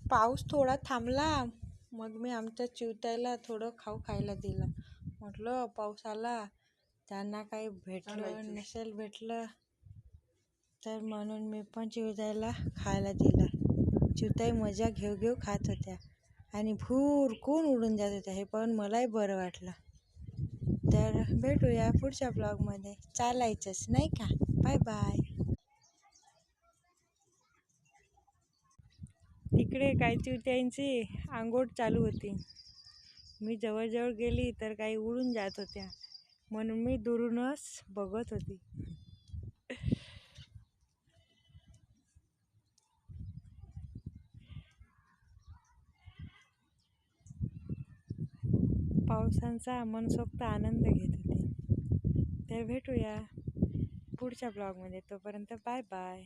पाऊस थोडा थांबला, मग मी आमच्या चिवत्याला थोडं खायला दिलं. म्हटलं पाऊस आला, त्यांना काही भेटलं नसेल भेटलं तर म्हणून मी पण चिवत्याला खायला दिलं. चिवताई मजा घेऊ खात होत्या आणि भुरकून उडून जात होत्या. हे पाहून मलाही बरं वाटलं. तर भेटूया पुढच्या ब्लॉगमध्ये. चालायचंच नाही का. Bye bye. तिकडे काही चिवत्यांची आंघोळ चालू होती. मी जवळजवळ गेली तर काही उडून जात होत्या, म्हणून मी दुरूनच बघत होती. पावसांचा मनसोक्त आनंद घेत होते. तर भेटूया पुढच्या ब्लॉगमध्ये. तोपर्यंत बाय बाय.